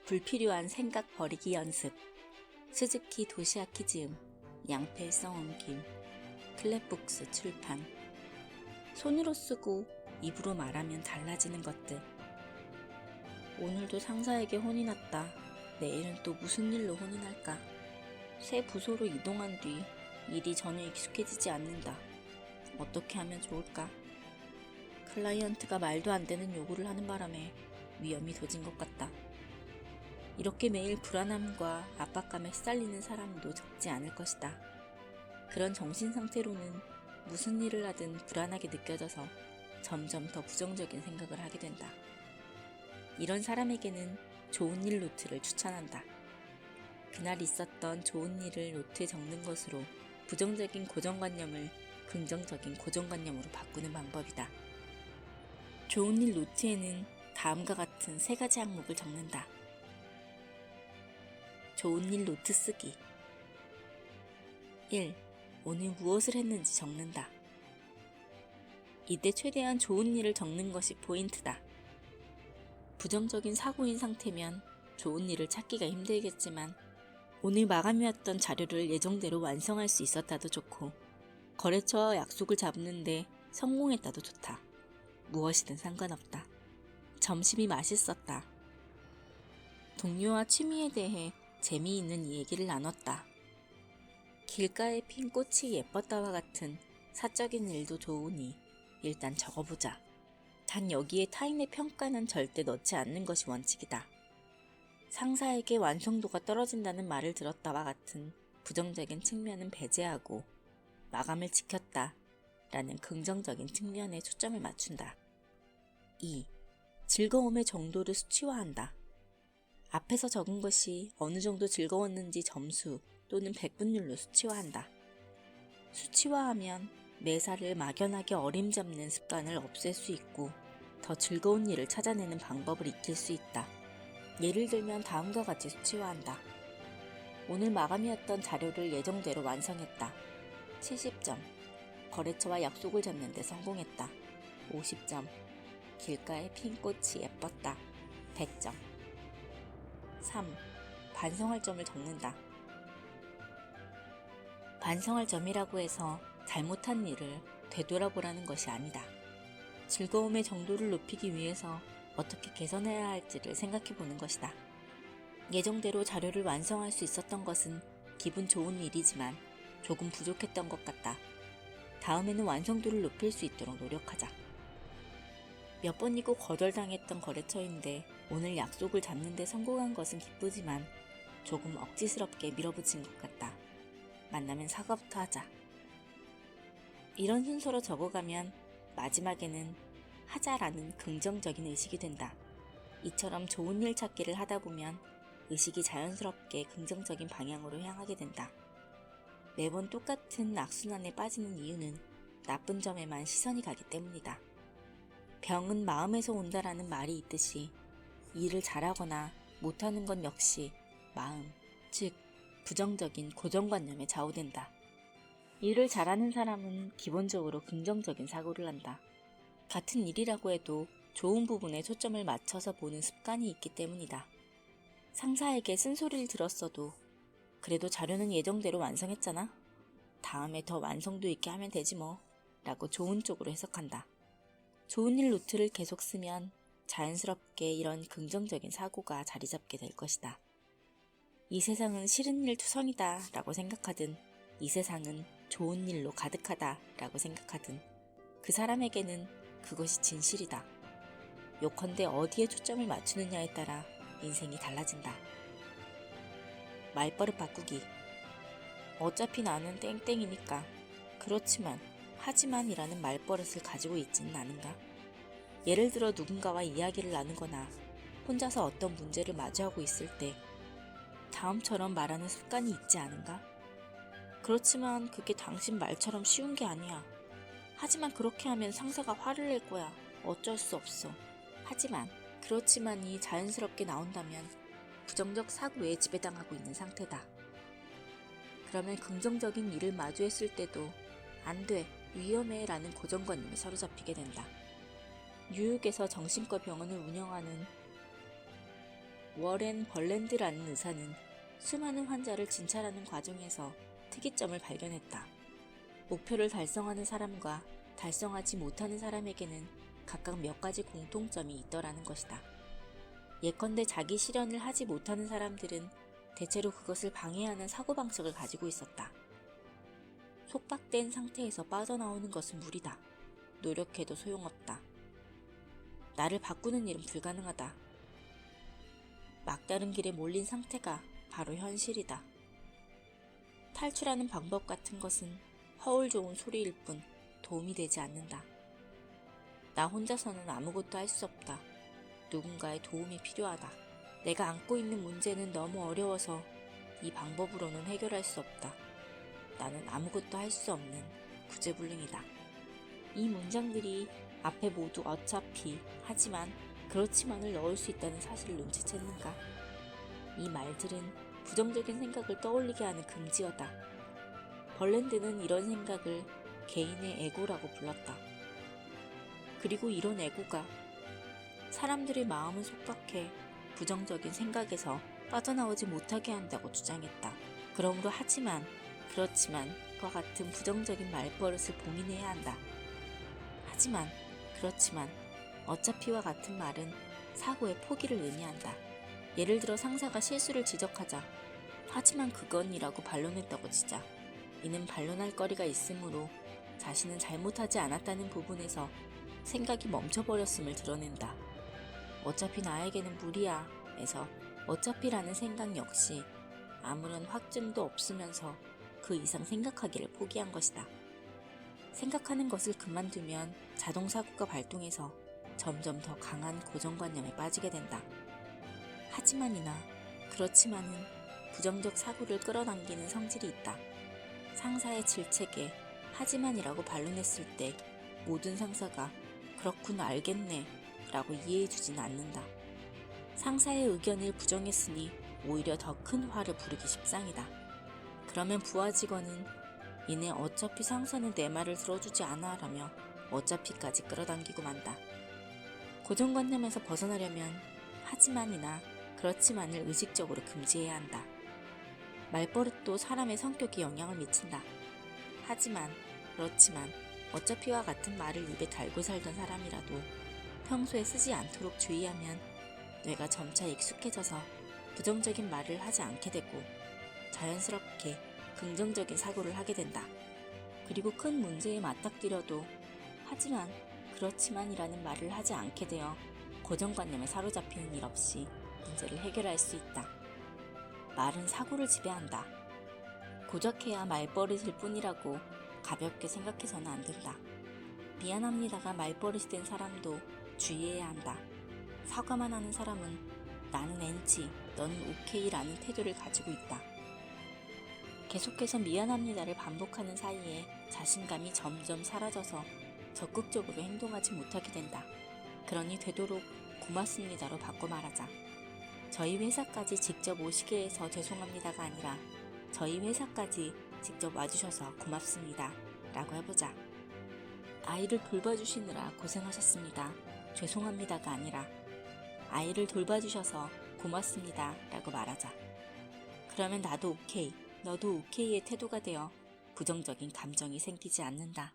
불필요한 생각 버리기 연습. 스즈키 도시아키 지음, 양필성 옮김, 클랩북스 출판. 손으로 쓰고 입으로 말하면 달라지는 것들. 오늘도 상사에게 혼이 났다. 내일은 또 무슨 일로 혼이 날까? 새 부서로 이동한 뒤 일이 전혀 익숙해지지 않는다. 어떻게 하면 좋을까? 클라이언트가 말도 안 되는 요구를 하는 바람에 위험이 도진 것 같다. 이렇게 매일 불안함과 압박감에 시달리는 사람도 적지 않을 것이다. 그런 정신 상태로는 무슨 일을 하든 불안하게 느껴져서 점점 더 부정적인 생각을 하게 된다. 이런 사람에게는 좋은 일 노트를 추천한다. 그날 있었던 좋은 일을 노트에 적는 것으로 부정적인 고정관념을 긍정적인 고정관념으로 바꾸는 방법이다. 좋은 일 노트에는 다음과 같은 3가지 항목을 적는다. 좋은 일 노트 쓰기. 1. 오늘 무엇을 했는지 적는다. 이때 최대한 좋은 일을 적는 것이 포인트다. 부정적인 사고인 상태면 좋은 일을 찾기가 힘들겠지만 오늘 마감이었던 자료를 예정대로 완성할 수 있었다도 좋고 거래처와 약속을 잡는데 성공했다도 좋다. 무엇이든 상관없다. 점심이 맛있었다. 동료와 취미에 대해 재미있는 얘기를 나눴다. 길가에 핀 꽃이 예뻤다와 같은 사적인 일도 좋으니 일단 적어보자. 단 여기에 타인의 평가는 절대 넣지 않는 것이 원칙이다. 상사에게 완성도가 떨어진다는 말을 들었다와 같은 부정적인 측면은 배제하고 마감을 지켰다 라는 긍정적인 측면에 초점을 맞춘다. 2. 즐거움의 정도를 수치화한다. 앞에서 적은 것이 어느 정도 즐거웠는지 점수 또는 백분율로 수치화한다. 수치화하면 매사를 막연하게 어림잡는 습관을 없앨 수 있고 더 즐거운 일을 찾아내는 방법을 익힐 수 있다. 예를 들면 다음과 같이 수치화한다. 오늘 마감이었던 자료를 예정대로 완성했다. 70점. 거래처와 약속을 잡는 데 성공했다. 50점. 길가에 핀 꽃이 예뻤다. 100점. 3. 반성할 점을 적는다. 반성할 점이라고 해서 잘못한 일을 되돌아보라는 것이 아니다. 즐거움의 정도를 높이기 위해서 어떻게 개선해야 할지를 생각해보는 것이다. 예정대로 자료를 완성할 수 있었던 것은 기분 좋은 일이지만 조금 부족했던 것 같다. 다음에는 완성도를 높일 수 있도록 노력하자. 몇 번이고 거절당했던 거래처인데 오늘 약속을 잡는 데 성공한 것은 기쁘지만 조금 억지스럽게 밀어붙인 것 같다. 만나면 사과부터 하자. 이런 순서로 적어가면 마지막에는 하자라는 긍정적인 의식이 된다. 이처럼 좋은 일 찾기를 하다 보면 의식이 자연스럽게 긍정적인 방향으로 향하게 된다. 매번 똑같은 악순환에 빠지는 이유는 나쁜 점에만 시선이 가기 때문이다. 병은 마음에서 온다라는 말이 있듯이 일을 잘하거나 못하는 건 역시 마음, 즉 부정적인 고정관념에 좌우된다. 일을 잘하는 사람은 기본적으로 긍정적인 사고를 한다. 같은 일이라고 해도 좋은 부분에 초점을 맞춰서 보는 습관이 있기 때문이다. 상사에게 쓴소리를 들었어도 그래도 자료는 예정대로 완성했잖아? 다음에 더 완성도 있게 하면 되지 뭐 라고 좋은 쪽으로 해석한다. 좋은 일 노트를 계속 쓰면 자연스럽게 이런 긍정적인 사고가 자리 잡게 될 것이다. 이 세상은 싫은 일 투성이다 라고 생각하든 이 세상은 좋은 일로 가득하다 라고 생각하든 그 사람에게는 그것이 진실이다. 요컨대 어디에 초점을 맞추느냐에 따라 인생이 달라진다. 말버릇 바꾸기. 어차피 나는 땡땡이니까. 그렇지만 하지만이라는 말버릇을 가지고 있지는 않은가? 예를 들어 누군가와 이야기를 나누거나 혼자서 어떤 문제를 마주하고 있을 때 다음처럼 말하는 습관이 있지 않은가? 그렇지만 그게 당신 말처럼 쉬운 게 아니야. 하지만 그렇게 하면 상사가 화를 낼 거야. 어쩔 수 없어. 하지만, 그렇지만이 자연스럽게 나온다면 부정적 사고에 지배당하고 있는 상태다. 그러면 긍정적인 일을 마주했을 때도 안 돼, 위험해 라는 고정관념에 사로잡히게 된다. 뉴욕에서 정신과 병원을 운영하는 워렌 벌랜드라는 의사는 수많은 환자를 진찰하는 과정에서 특이점을 발견했다. 목표를 달성하는 사람과 달성하지 못하는 사람에게는 각각 몇 가지 공통점이 있더라는 것이다. 예컨대 자기 실현을 하지 못하는 사람들은 대체로 그것을 방해하는 사고방식을 가지고 있었다. 속박된 상태에서 빠져나오는 것은 무리다. 노력해도 소용없다. 나를 바꾸는 일은 불가능하다. 막다른 길에 몰린 상태가 바로 현실이다. 탈출하는 방법 같은 것은 허울 좋은 소리일 뿐 도움이 되지 않는다. 나 혼자서는 아무것도 할 수 없다. 누군가의 도움이 필요하다. 내가 안고 있는 문제는 너무 어려워서 이 방법으로는 해결할 수 없다. 나는 아무것도 할 수 없는 구제불능이다. 이 문장들이 앞에 모두 어차피, 하지만, 그렇지만을 넣을 수 있다는 사실을 눈치챘는가? 이 말들은 부정적인 생각을 떠올리게 하는 금지어다. 벌랜드는 이런 생각을 개인의 에고라고 불렀다. 그리고 이런 에고가 사람들의 마음을 속박해 부정적인 생각에서 빠져나오지 못하게 한다고 주장했다. 그러므로 하지만, 그렇지만과 같은 부정적인 말버릇을 봉인해야 한다. 하지만, 그렇지만, 어차피와 같은 말은 사고의 포기를 의미한다. 예를 들어 상사가 실수를 지적하자 하지만 그건이라고 반론했다고 치자. 이는 반론할 거리가 있으므로 자신은 잘못하지 않았다는 부분에서 생각이 멈춰버렸음을 드러낸다. 어차피 나에게는 무리야 에서 어차피라는 생각 역시 아무런 확증도 없으면서 그 이상 생각하기를 포기한 것이다. 생각하는 것을 그만두면 자동사고가 발동해서 점점 더 강한 고정관념에 빠지게 된다. 하지만이나 그렇지만은 부정적 사고를 끌어당기는 성질이 있다. 상사의 질책에 하지만이라고 반론했을 때 모든 상사가 그렇군 알겠네 라고 이해해주진 않는다. 상사의 의견을 부정했으니 오히려 더 큰 화를 부르기 십상이다. 그러면 부하 직원은 이내 어차피 상사는 내 말을 들어주지 않아 라며 어차피까지 끌어당기고 만다. 고정관념에서 벗어나려면 하지만이나 그렇지만을 의식적으로 금지해야 한다. 말버릇도 사람의 성격에 영향을 미친다. 하지만, 그렇지만, 어차피와 같은 말을 입에 달고 살던 사람이라도 평소에 쓰지 않도록 주의하면 뇌가 점차 익숙해져서 부정적인 말을 하지 않게 되고 자연스럽게 긍정적인 사고를 하게 된다. 그리고 큰 문제에 맞닥뜨려도 하지만, 그렇지만이라는 말을 하지 않게 되어 고정관념에 사로잡히는 일 없이 문제를 해결할 수 있다. 말은 사고를 지배한다. 고작해야 말버릇일 뿐이라고 가볍게 생각해서는 안 된다. 미안합니다가 말버릇이 된 사람도 주의해야 한다. 사과만 하는 사람은 나는 NG, 너는 OK 라는 태도를 가지고 있다. 계속해서 미안합니다를 반복하는 사이에 자신감이 점점 사라져서 적극적으로 행동하지 못하게 된다. 그러니 되도록 고맙습니다로 바꿔 말하자. 저희 회사까지 직접 오시게 해서 죄송합니다가 아니라 저희 회사까지 직접 와주셔서 고맙습니다 라고 해보자. 아이를 돌봐주시느라 고생하셨습니다. 죄송합니다가 아니라 아이를 돌봐주셔서 고맙습니다 라고 말하자. 그러면 나도 오케이, 너도 오케이의 태도가 되어 부정적인 감정이 생기지 않는다.